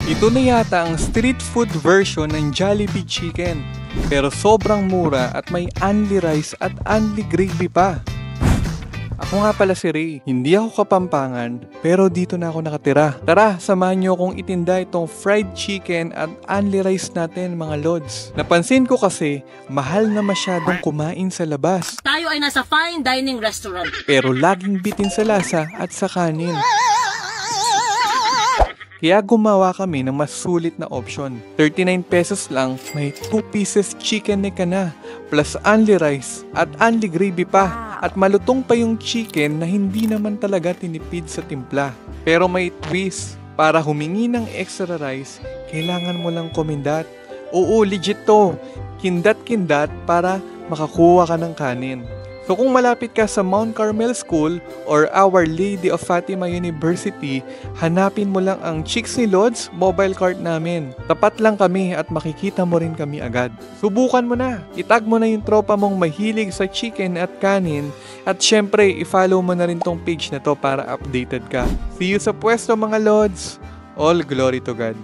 Ito na yata ang street food version ng Jollibee Chicken. Pero sobrang mura at may only rice at only gravy pa. Ako nga pala si Ray. Hindi ako Kapampangan, pero dito na ako nakatira. Tara, samahan niyo akong itinda itong fried chicken at only rice natin mga lods. Napansin ko kasi, mahal na masyadong kumain sa labas. Tayo ay nasa fine dining restaurant. Pero laging bitin sa lasa at sa kanin. Kaya gumawa kami ng mas sulit na option. 39 pesos lang, may 2 pieces chicken neck ka na, plus only rice at only gravy pa. At malutong pa yung chicken na hindi naman talaga tinipid sa timpla. Pero may twist, para humingi ng extra rice, kailangan mo lang kumindat. Oo, legit to. Kindat-kindat para makakuha ka ng kanin. So kung malapit ka sa Mount Carmel School or Our Lady of Fatima University, hanapin mo lang ang Chicks ni Lods mobile cart namin. Tapat lang kami at makikita mo rin kami agad. Subukan mo na. Itag mo na yung tropa mong mahilig sa chicken at kanin at syempre i-follow mo na rin tong page na to para updated ka. See you sa pwesto mga Lods. All glory to God.